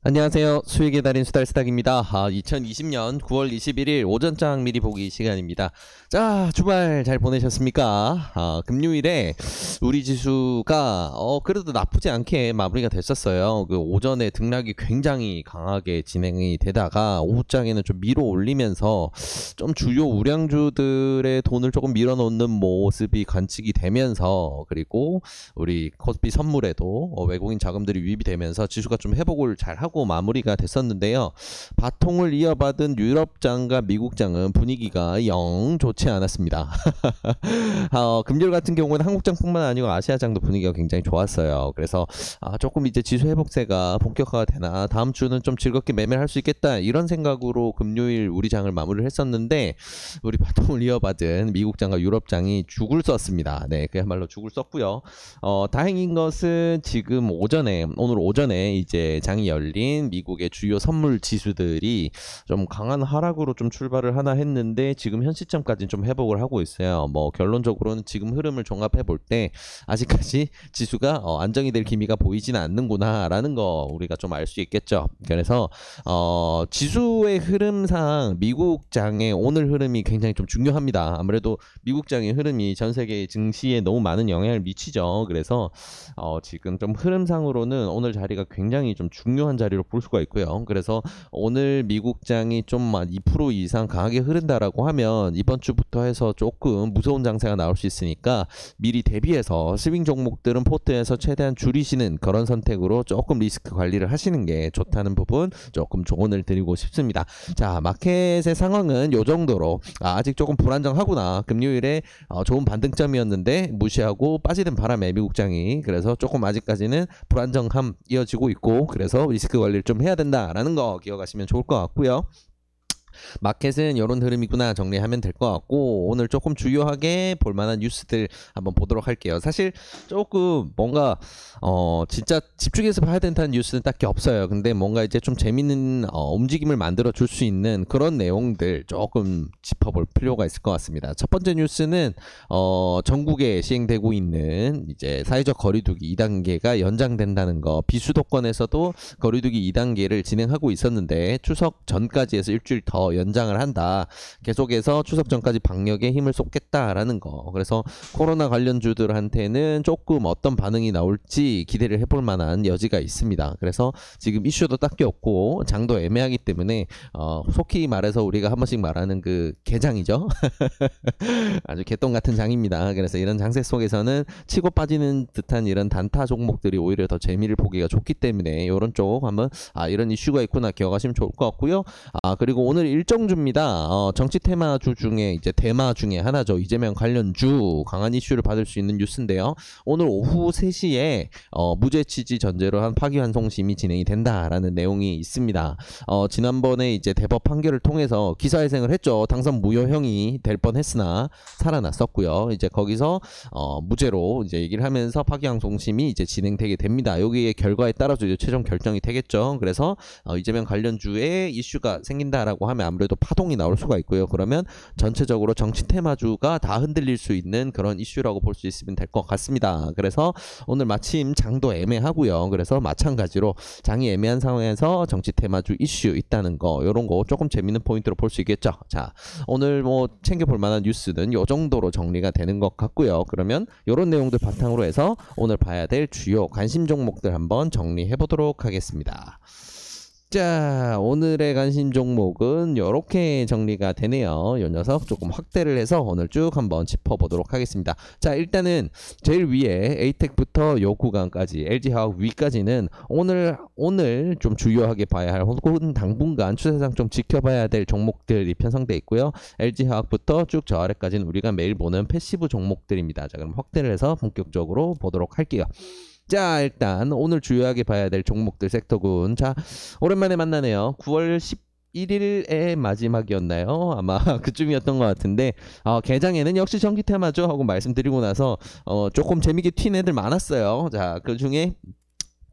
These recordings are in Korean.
안녕하세요. 수익의 달인 수달스닥입니다. 2020년 9월 21일 오전장 미리 보기 시간입니다. 자, 주말 잘 보내셨습니까? 금요일에 우리 지수가 그래도 나쁘지 않게 마무리가 됐었어요. 그 오전에 등락이 굉장히 강하게 진행이 되다가 오후장에는 좀 밀어 올리면서 좀 주요 우량주들의 돈을 조금 밀어놓는 모습이 관측이 되면서, 그리고 우리 코스피 선물에도 외국인 자금들이 유입이 되면서 지수가 좀 회복을 잘 하고 마무리가 됐었는데요. 바통을 이어받은 유럽장과 미국장은 분위기가 영 좋지 않았습니다. 금요일 같은 경우는 한국장뿐만 아니고 아시아장도 분위기가 굉장히 좋았어요. 그래서 조금 이제 지수 회복세가 본격화가 되나, 다음 주는 좀 즐겁게 매매를 할 수 있겠다, 이런 생각으로 금요일 우리 장을 마무리를 했었는데, 우리 바통을 이어받은 미국장과 유럽장이 죽을 썼습니다. 네, 그야말로 죽을 썼고요. 다행인 것은 지금 오늘 오전에 이제 장이 열린 미국의 주요 선물 지수들이 좀 강한 하락으로 좀 출발을 하나 했는데, 지금 현 시점까지는 좀 회복을 하고 있어요. 뭐 결론적으로는 지금 흐름을 종합해 볼 때 아직까지 지수가 안정이 될 기미가 보이지는 않는구나 라는 거 우리가 좀 알 수 있겠죠. 그래서 지수의 흐름상 미국장의 오늘 흐름이 굉장히 좀 중요합니다. 아무래도 미국장의 흐름이 전 세계 증시에 너무 많은 영향을 미치죠. 그래서 지금 좀 흐름상으로는 오늘 자리가 굉장히 좀 중요한 자리로 볼 수가 있고요. 그래서 오늘 미국장이 좀 2% 이상 강하게 흐른다라고 하면 이번 주부터 해서 조금 무서운 장세가 나올 수 있으니까 미리 대비해서 스윙 종목들은 포트에서 최대한 줄이시는 그런 선택으로 조금 리스크 관리를 하시는 게 좋다는 부분 조금 조언을 드리고 싶습니다. 자, 마켓의 상황은 요 정도로 아직 조금 불안정하구나, 금요일에 좋은 반등점이었는데 무시하고 빠지는 바람에 미국장이, 그래서 조금 아직까지는 불안정함 이어지고 있고, 그래서 리스크 관리를 좀 해야 된다라는 거 기억하시면 좋을 것 같고요. 마켓은 이런 흐름이구나 정리하면 될 것 같고, 오늘 조금 주요하게 볼만한 뉴스들 한번 보도록 할게요. 사실 조금 뭔가 진짜 집중해서 봐야 된다는 뉴스는 딱히 없어요. 근데 뭔가 이제 좀 재밌는 움직임을 만들어 줄 수 있는 그런 내용들 조금 짚어볼 필요가 있을 것 같습니다. 첫 번째 뉴스는 전국에 시행되고 있는 이제 사회적 거리두기 2단계가 연장된다는 거. 비수도권에서도 거리두기 2단계를 진행하고 있었는데 추석 전까지 해서 일주일 더 연장을 한다. 계속해서 추석 전까지 방역에 힘을 쏟겠다라는 거. 그래서 코로나 관련주들한테는 조금 어떤 반응이 나올지 기대를 해볼 만한 여지가 있습니다. 그래서 지금 이슈도 딱히 없고 장도 애매하기 때문에 속히 말해서 우리가 한 번씩 말하는 그 개장이죠. 아주 개똥 같은 장입니다. 그래서 이런 장세 속에서는 치고 빠지는 듯한 이런 단타 종목들이 오히려 더 재미를 보기가 좋기 때문에 이런 쪽 한번 이런 이슈가 있구나 기억하시면 좋을 것 같고요. 그리고 오늘 일정주입니다. 정치 테마주 중에 이제 대마 중에 하나죠. 이재명 관련주 강한 이슈를 받을 수 있는 뉴스인데요. 오늘 오후 3시에 무죄 취지 전제로 한 파기환송심이 진행이 된다라는 내용이 있습니다. 지난번에 이제 대법 판결을 통해서 기사회생을 했죠. 당선 무효형이 될 뻔했으나 살아났었고요. 이제 거기서 무죄로 이제 얘기를 하면서 파기환송심이 이제 진행되게 됩니다. 여기에 결과에 따라서 이제 최종 결정이 되겠죠. 그래서 이재명 관련주에 이슈가 생긴다라고 하면 아무래도 파동이 나올 수가 있고요. 그러면 전체적으로 정치 테마주가 다 흔들릴 수 있는 그런 이슈라고 볼 수 있으면 될 것 같습니다. 그래서 오늘 마침 장도 애매하고요. 그래서 마찬가지로 장이 애매한 상황에서 정치 테마주 이슈 있다는 거, 요런 거 조금 재밌는 포인트로 볼 수 있겠죠. 자, 오늘 뭐 챙겨볼 만한 뉴스는 요 정도로 정리가 되는 것 같고요. 그러면 요런 내용들 바탕으로 해서 오늘 봐야 될 주요 관심 종목들 한번 정리해 보도록 하겠습니다. 자, 오늘의 관심 종목은 이렇게 정리가 되네요. 이 녀석 조금 확대를 해서 오늘 쭉 한번 짚어보도록 하겠습니다. 자, 일단은 제일 위에 에이텍부터 요 구간까지 LG화학 위까지는 오늘 좀 주요하게 봐야 할 혹은 당분간 추세상 좀 지켜봐야 될 종목들이 편성되어 있고요. LG화학부터 쭉 저 아래까지는 우리가 매일 보는 패시브 종목들입니다. 자, 그럼 확대를 해서 본격적으로 보도록 할게요. 자, 일단 오늘 주요하게 봐야 될 종목들 섹터군. 자, 오랜만에 만나네요. 9월 11일의 마지막이었나요? 아마 그쯤이었던 것 같은데 개장에는 역시 전기 테마죠 하고 말씀드리고 나서 조금 재밌게 튄 애들 많았어요. 자, 그 중에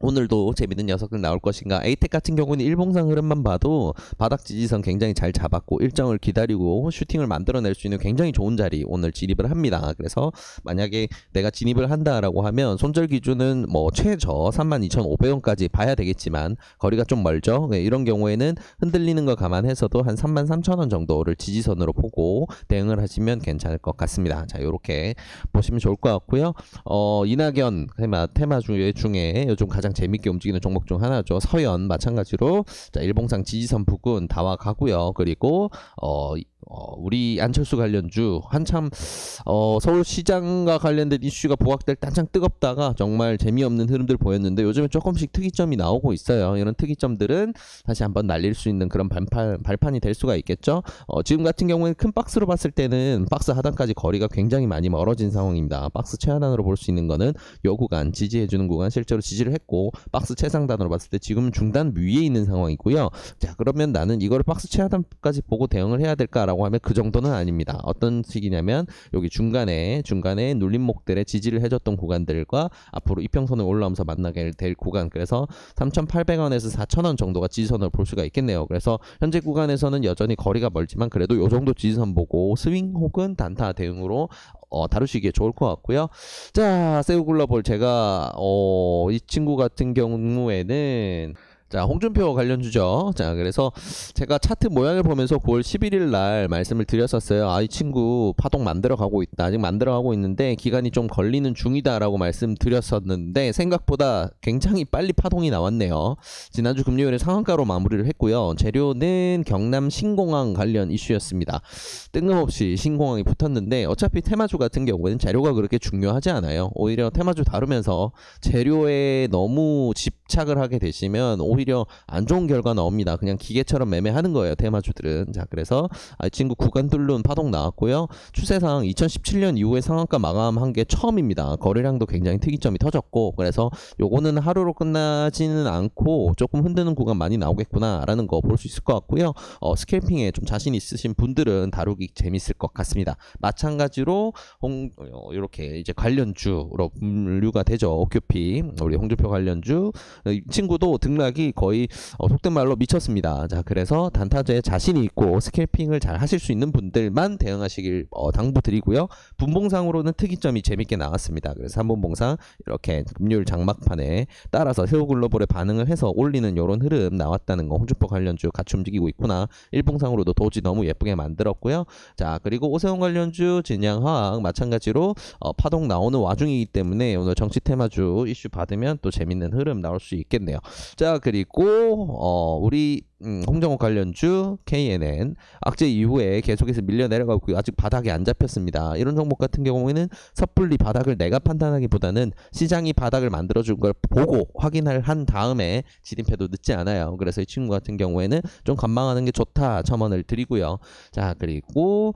오늘도 재밌는 녀석들 나올 것인가. 에이텍 같은 경우는 일봉상 흐름만 봐도 바닥 지지선 굉장히 잘 잡았고 일정을 기다리고 슈팅을 만들어낼 수 있는 굉장히 좋은 자리 오늘 진입을 합니다. 그래서 만약에 내가 진입을 한다라고 하면 손절 기준은 뭐 최저 32,500원까지 봐야 되겠지만 거리가 좀 멀죠. 네, 이런 경우에는 흔들리는 거 감안해서도 한 33,000원 정도를 지지선으로 보고 대응을 하시면 괜찮을 것 같습니다. 자, 요렇게 보시면 좋을 것 같고요. 이낙연 테마 중에 요즘 가장 재밌게 움직이는 종목 중 하나죠. 서연 마찬가지로 자, 일봉상 지지선 부근 다 와 가고요. 그리고 우리 안철수 관련주 한참 서울시장과 관련된 이슈가 부각될 때 한창 뜨겁다가 정말 재미없는 흐름들 보였는데 요즘에 조금씩 특이점이 나오고 있어요. 이런 특이점들은 다시 한번 날릴 수 있는 그런 발판이 될 수가 있겠죠. 지금 같은 경우에는 큰 박스로 봤을 때는 박스 하단까지 거리가 굉장히 많이 멀어진 상황입니다. 박스 최하단으로 볼 수 있는 거는 요 구간 지지해주는 구간 실제로 지지를 했고 박스 최상단으로 봤을 때 지금 중단 위에 있는 상황이고요. 자, 그러면 나는 이걸 박스 최하단까지 보고 대응을 해야 될까라고 하면 그 정도는 아닙니다. 어떤 식이냐면 여기 중간에 눌림목들의 지지를 해줬던 구간들과 앞으로 이평선을 올라오면서 만나게 될 구간, 그래서 3,800원에서 4,000원 정도가 지지선을 볼 수가 있겠네요. 그래서 현재 구간에서는 여전히 거리가 멀지만 그래도 요 정도 지지선 보고 스윙 혹은 단타 대응으로 다루시기에 좋을 것 같고요. 자, 세우글로벌 제가 이 친구 같은 경우에는 자, 홍준표 관련주죠. 자, 그래서 제가 차트 모양을 보면서 9월 11일 날 말씀을 드렸었어요. 이 친구 파동 만들어가고 있다. 아직 만들어가고 있는데 기간이 좀 걸리는 중이다라고 말씀드렸었는데 생각보다 굉장히 빨리 파동이 나왔네요. 지난주 금요일에 상한가로 마무리를 했고요. 재료는 경남 신공항 관련 이슈였습니다. 뜬금없이 신공항이 붙었는데 어차피 테마주 같은 경우에는 재료가 그렇게 중요하지 않아요. 오히려 테마주 다루면서 재료에 너무 집착을 하게 되시면 오히려 안 좋은 결과 나옵니다. 그냥 기계처럼 매매하는 거예요, 테마주들은. 자, 그래서 이 친구 구간 뚫는 파동 나왔고요. 추세상 2017년 이후에 상한가 마감한 게 처음입니다. 거래량도 굉장히 특이점이 터졌고, 그래서 요거는 하루로 끝나지는 않고 조금 흔드는 구간 많이 나오겠구나라는 거 볼 수 있을 것 같고요. 스캘핑에 좀 자신 있으신 분들은 다루기 재밌을 것 같습니다. 마찬가지로 이렇게 이제 관련주로 분류가 되죠. 오큐피 우리 홍준표 관련주 이 친구도 등락이 거의 속된 말로 미쳤습니다. 자, 그래서 단타제에 자신이 있고 스캘핑을 잘 하실 수 있는 분들만 대응하시길 당부드리고요. 분봉상으로는 특이점이 재밌게 나왔습니다. 그래서 3분봉상 이렇게 금요일 장막판에 따라서 세우글로벌에 반응을 해서 올리는 이런 흐름 나왔다는 거, 홍준표 관련주 같이 움직이고 있구나. 일봉상으로도 도지 너무 예쁘게 만들었고요. 자, 그리고 오세훈 관련주 진양화학 마찬가지로 파동 나오는 와중이기 때문에 오늘 정치 테마주 이슈 받으면 또 재밌는 흐름 나올 수 있겠네요. 자, 그리고 우리 홍정호 관련주 KNN 악재 이후에 계속해서 밀려 내려가고 있고 아직 바닥이 안 잡혔습니다. 이런 종목 같은 경우에는 섣불리 바닥을 내가 판단하기보다는 시장이 바닥을 만들어준 걸 보고 확인을 한 다음에 진입해도 늦지 않아요. 그래서 이 친구 같은 경우에는 좀 관망하는 게 좋다 첨언을 드리고요. 자, 그리고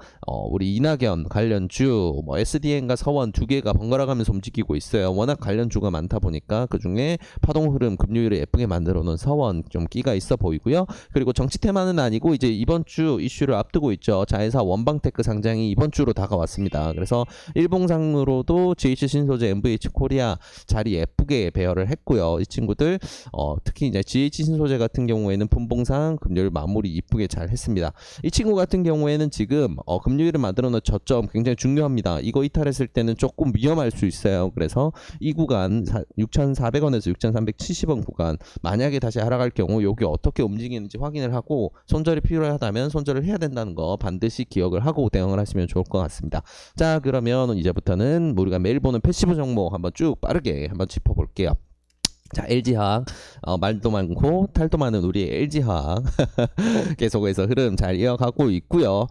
우리 이낙연 관련주 SDN과 서원 두 개가 번갈아 가면서 움직이고 있어요. 워낙 관련주가 많다 보니까 그중에 파동 흐름 금요일에 예쁘게 만들어 놓은 서원 좀 끼가 있어 보이고요. 그리고 정치 테마는 아니고 이제 이번 주 이슈를 앞두고 있죠. 자회사 원방테크 상장이 이번 주로 다가왔습니다. 그래서 일봉상으로도 GH신소재, MVH 코리아 자리 예쁘게 배열을 했고요. 이 친구들 특히 이제 GH신소재 같은 경우에는 분봉상 금요일 마무리 이쁘게 잘 했습니다. 이 친구 같은 경우에는 지금 금요일에 만들어 놓은 저점 굉장히 중요합니다. 이거 이탈했을 때는 조금 위험할 수 있어요. 그래서 이 구간 6,400원에서 6,370원 구간 만약에 다시 하락할 경우 여기 어떻게 움직이는지 확인을 하고 손절이 필요하다면 손절을 해야 된다는 거 반드시 기억을 하고 대응을 하시면 좋을 것 같습니다. 자, 그러면 이제부터는 우리가 매일 보는 패시브 종목 한번 쭉 빠르게 한번 짚어볼게요. 자, LG화학 말도 많고 탈도 많은 우리 LG화학 계속해서 흐름 잘 이어가고 있고요.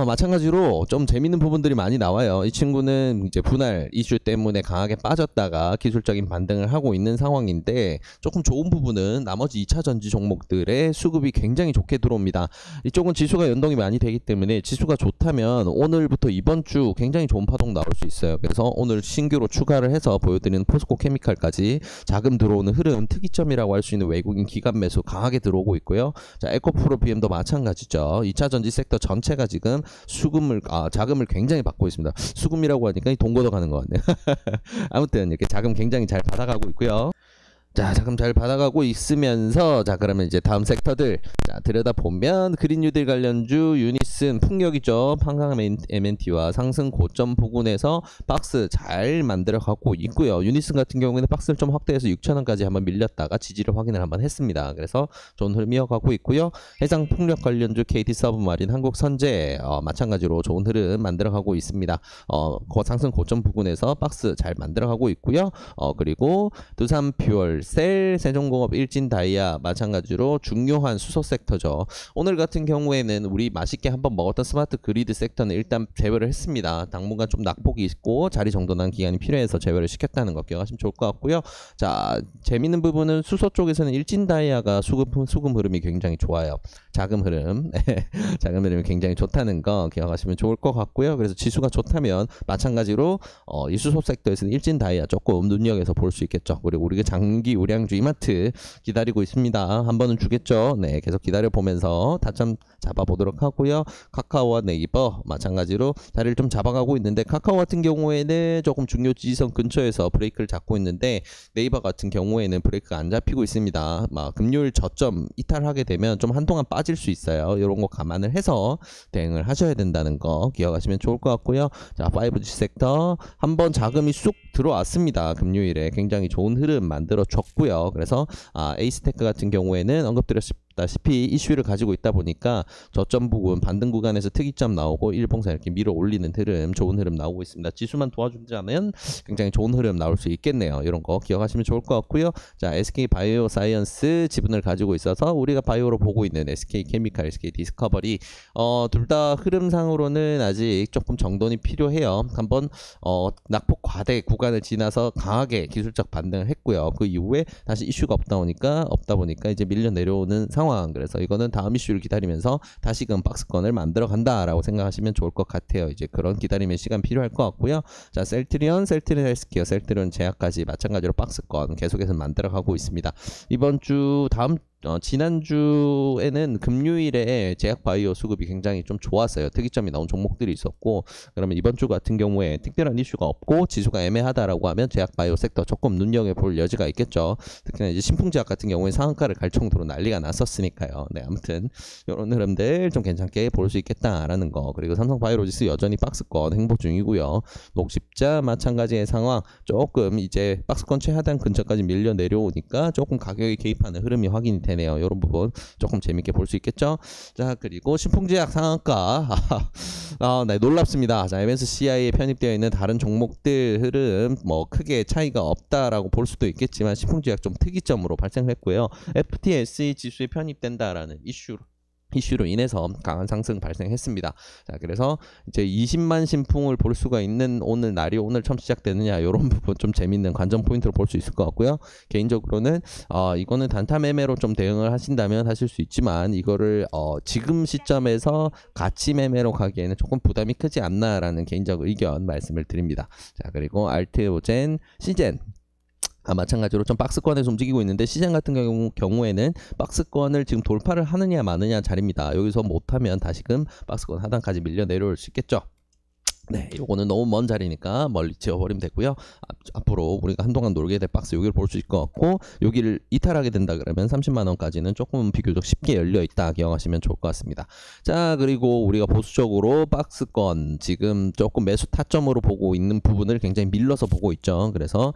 마찬가지로 좀 재밌는 부분들이 많이 나와요. 이 친구는 이제 분할 이슈 때문에 강하게 빠졌다가 기술적인 반등을 하고 있는 상황인데 조금 좋은 부분은 나머지 2차 전지 종목들의 수급이 굉장히 좋게 들어옵니다. 이쪽은 지수가 연동이 많이 되기 때문에 지수가 좋다면 오늘부터 이번 주 굉장히 좋은 파동 나올 수 있어요. 그래서 오늘 신규로 추가를 해서 보여드리는 포스코 케미칼까지 자금 들어오는 흐름 특이점이라고 할 수 있는 외국인 기관 매수 강하게 들어오고 있고요. 자, 에코프로 BM도 마찬가지죠. 2차 전지 섹터 전체가 지금 자금을 굉장히 받고 있습니다. 수금이라고 하니까 돈 걷어가는 것 같네요. 아무튼 이렇게 자금 굉장히 잘 받아가고 있고요. 자, 자금 잘 받아가고 있으면서, 자, 그러면 이제 다음 섹터들, 자, 들여다보면, 그린뉴딜 관련주, 유니슨, 풍력이죠. 한강 MNT와 상승 고점 부근에서 박스 잘 만들어가고 있고요. 유니슨 같은 경우에는 박스를 좀 확대해서 6,000원까지 한번 밀렸다가 지지를 확인을 한번 했습니다. 그래서 좋은 흐름 이어가고 있고요. 해상 풍력 관련주, KT 서브마린, 한국선제, 마찬가지로 좋은 흐름 만들어가고 있습니다. 상승 고점 부근에서 박스 잘 만들어가고 있고요. 그리고 두산 퓨얼, 셀, 세종공업, 일진다이아 마찬가지로 중요한 수소 섹터죠. 오늘 같은 경우에는 우리 맛있게 한번 먹었던 스마트 그리드 섹터는 일단 제외를 했습니다. 당분간 좀 낙폭이 있고 자리 정돈한 기간이 필요해서 제외를 시켰다는 거 기억하시면 좋을 것 같고요. 자, 재밌는 부분은 수소 쪽에서는 일진다이아가 수금 흐름이 굉장히 좋아요. 자금 흐름, 자금 흐름이 굉장히 좋다는 거 기억하시면 좋을 것 같고요. 그래서 지수가 좋다면 마찬가지로 이 수소 섹터에서는 일진다이아 조금 눈여겨서 볼 수 있겠죠. 그리고 우리가 장기 우량주 이마트 기다리고 있습니다. 한 번은 주겠죠. 네, 계속 기다려 보면서 타점 잡아보도록 하고요. 카카오와 네이버 마찬가지로 자리를 좀 잡아가고 있는데, 카카오 같은 경우에는 조금 중요 지지선 근처에서 브레이크를 잡고 있는데, 네이버 같은 경우에는 브레이크가 안 잡히고 있습니다. 금요일 저점 이탈하게 되면 좀 한동안 빠질 수 있어요. 이런 거 감안을 해서 대응을 하셔야 된다는 거 기억하시면 좋을 것 같고요. 자, 5G 섹터 한번 자금이 쑥 들어왔습니다. 금요일에 굉장히 좋은 흐름 만들어 줬고요. 그래서 에이스테크 같은 경우에는 언급드렸다시피 이슈를 가지고 있다 보니까 저점 부근 반등 구간에서 특이점 나오고 일봉상 이렇게 밀어 올리는 흐름, 좋은 흐름 나오고 있습니다. 지수만 도와준다면 굉장히 좋은 흐름 나올 수 있겠네요. 이런 거 기억하시면 좋을 것 같고요. 자, SK 바이오 사이언스 지분을 가지고 있어서 우리가 바이오로 보고 있는 SK 케미칼, SK 디스커버리 둘 다 흐름상으로는 아직 조금 정돈이 필요해요. 한번 낙폭 과대 구간을 지나서 강하게 기술적 반등을 했고요. 그 이후에 다시 이슈가 없다 보니까 이제 밀려 내려오는 상황. 그래서 이거는 다음 이슈를 기다리면서 다시금 박스권을 만들어 간다라고 생각하시면 좋을 것 같아요. 이제 그런 기다림의 시간 필요할 것 같고요. 자, 셀트리온 헬스케어, 셀트리온 제약까지 마찬가지로 박스권 계속해서 만들어 가고 있습니다. 이번 주 지난주에는 금요일에 제약바이오 수급이 굉장히 좀 좋았어요. 특이점이 나온 종목들이 있었고, 그러면 이번 주 같은 경우에 특별한 이슈가 없고 지수가 애매하다라고 하면 제약바이오 섹터 조금 눈여겨볼 여지가 있겠죠. 특히나 이제 신풍제약 같은 경우에 상한가를 갈 정도로 난리가 났었으니까요. 네, 아무튼 이런 흐름들 좀 괜찮게 볼 수 있겠다라는 거. 그리고 삼성바이오로지스 여전히 박스권 행보 중이고요. 녹십자 마찬가지의 상황, 조금 이제 박스권 최하단 근처까지 밀려 내려오니까 조금 가격이 개입하는 흐름이 확인이 되네요. 이런 부분 조금 재밌게 볼 수 있겠죠. 자, 그리고 신풍제약 상한가 네, 놀랍습니다. 자, MSCI에 편입되어 있는 다른 종목들 흐름 크게 차이가 없다라고 볼 수도 있겠지만 신풍제약 좀 특이점으로 발생했고요. FTSE 지수에 편입된다라는 이슈로 인해서 강한 상승 발생했습니다. 자, 그래서 이제 20만 신풍을 볼 수가 있는 오늘 처음 시작되느냐, 이런 부분 좀 재밌는 관전 포인트로 볼 수 있을 것 같고요. 개인적으로는 이거는 단타 매매로 좀 대응을 하신다면 하실 수 있지만, 이거를 지금 시점에서 가치 매매로 가기에는 조금 부담이 크지 않나라는 개인적 의견 말씀을 드립니다. 자, 그리고 알테오젠, 시젠 마찬가지로 좀 박스권에서 움직이고 있는데, 시장 같은 경우에는 박스권을 지금 돌파를 하느냐 마느냐 자리입니다. 여기서 못하면 다시금 박스권 하단까지 밀려 내려올 수 있겠죠. 네, 요거는 너무 먼 자리니까 멀리 지워버리면 되고요. 앞으로 우리가 한동안 놀게 될 박스 여기를 볼 수 있을 것 같고, 여기를 이탈하게 된다 그러면 30만원까지는 조금 비교적 쉽게 열려있다 기억하시면 좋을 것 같습니다. 자, 그리고 우리가 보수적으로 박스권 지금 조금 매수 타점으로 보고 있는 부분을 굉장히 밀러서 보고 있죠. 그래서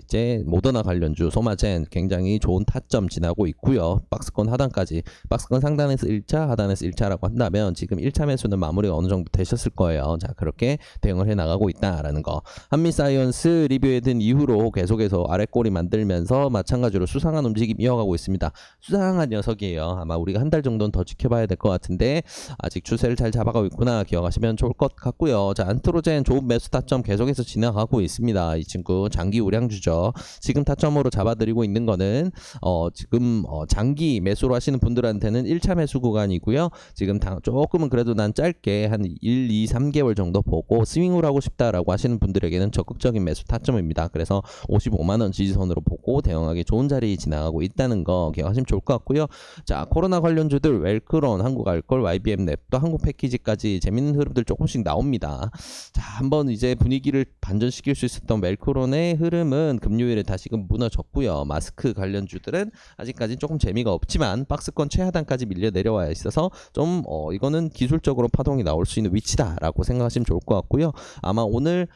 이제 모더나 관련주 소마젠 굉장히 좋은 타점 지나고 있고요. 박스권 하단까지, 박스권 상단에서 1차 하단에서 1차라고 한다면 지금 1차 매수는 마무리가 어느 정도 되셨을 거예요. 자, 그렇게 대응을 해 나가고 있다라는 거. 한미사이언스 리뷰에 든 이후로 계속해서 아랫꼬리 만들면서 마찬가지로 수상한 움직임 이어가고 있습니다. 수상한 녀석이에요. 아마 우리가 한 달 정도는 더 지켜봐야 될 것 같은데 아직 추세를 잘 잡아가고 있구나 기억하시면 좋을 것 같고요. 자, 안트로젠 좋은 매수 타점 계속해서 지나가고 있습니다. 이 친구 장기 우량주죠. 지금 타점으로 잡아드리고 있는 거는 지금 장기 매수로 하시는 분들한테는 1차 매수 구간이고요. 지금 조금은 그래도 난 짧게 한 1, 2, 3개월 정도 보고 스윙을 하고 싶다라고 하시는 분들에게는 적극적인 매수 타점입니다. 그래서 55만원 지지선으로 보고 대응하기 좋은 자리 지나가고 있다는 거 기억하시면 좋을 것 같고요. 자, 코로나 관련주들 웰크론, 한국알콜, YBM 랩도 한국 패키지까지 재밌는 흐름들 조금씩 나옵니다. 자, 한번 이제 분위기를 반전시킬 수 있었던 웰크론의 흐름은 금요일에 다시금 무너졌고요. 마스크 관련주들은 아직까지 조금 재미가 없지만 박스권 최하단까지 밀려 내려와 있어서 좀 이거는 기술적으로 파동이 나올 수 있는 위치다라고 생각하시면 좋을 것 같고요. 아마 오늘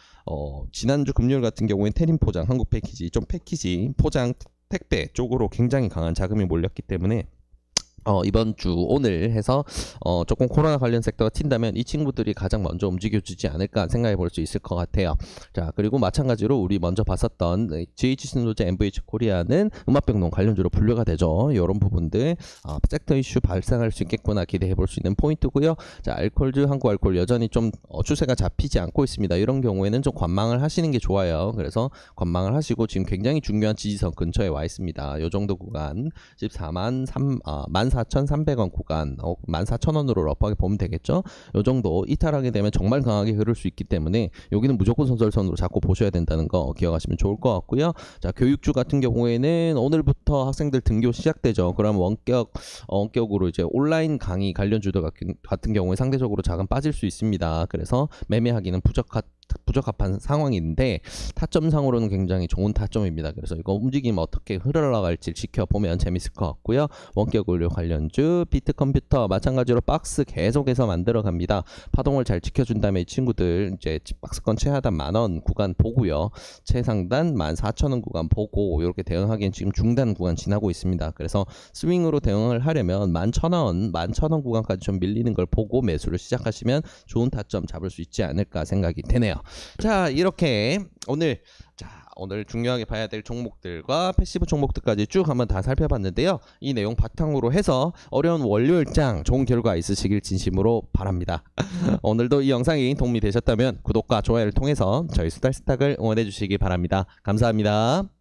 지난주 금요일 같은 경우에 테림 포장, 한국 패키지, 좀 패키지 포장 택배 쪽으로 굉장히 강한 자금이 몰렸기 때문에 이번 주 오늘 해서 조금 코로나 관련 섹터가 튄다면 이 친구들이 가장 먼저 움직여주지 않을까 생각해 볼 수 있을 것 같아요. 자, 그리고 마찬가지로 우리 먼저 봤었던 GH신소재, MVH 코리아는 음압병동 관련주로 분류가 되죠. 이런 부분들 섹터 이슈 발생할 수 있겠구나 기대해 볼 수 있는 포인트고요. 자, 알콜주, 한국알콜 여전히 좀 추세가 잡히지 않고 있습니다. 이런 경우에는 좀 관망을 하시는 게 좋아요. 그래서 관망을 하시고 지금 굉장히 중요한 지지선 근처에 와 있습니다. 요 정도 구간 14,300원 구간 14,000원으로 러프하게 보면 되겠죠. 요 정도 이탈하게 되면 정말 강하게 흐를 수 있기 때문에 여기는 무조건 선설선으로 잡고 보셔야 된다는 거 기억하시면 좋을 것 같고요. 자, 교육주 같은 경우에는 오늘부터 학생들 등교 시작되죠. 그럼 원격으로 이제 온라인 강의 관련주들 같은 경우에 상대적으로 자금 빠질 수 있습니다. 그래서 매매하기는 부적합한 상황인데 타점상으로는 굉장히 좋은 타점입니다. 그래서 이거 움직임 어떻게 흘러나갈지 지켜보면 재밌을 것 같고요. 원격 의료 관련주, 비트컴퓨터 마찬가지로 박스 계속해서 만들어 갑니다. 파동을 잘 지켜준다면 이 친구들 이제 박스권 최하단 만원 구간 보고요. 최상단 14,000원 구간 보고 이렇게 대응하기엔 지금 중단 구간 지나고 있습니다. 그래서 스윙으로 대응을 하려면 11,000원 구간까지 좀 밀리는 걸 보고 매수를 시작하시면 좋은 타점 잡을 수 있지 않을까 생각이 되네요. 자, 이렇게 오늘 중요하게 봐야 될 종목들과 패시브 종목들까지 쭉 한번 다 살펴봤는데요. 이 내용 바탕으로 해서 어려운 월요일장 좋은 결과 있으시길 진심으로 바랍니다. 오늘도 이 영상이 도움이 되셨다면 구독과 좋아요를 통해서 저희 수달스탁을 응원해 주시기 바랍니다. 감사합니다.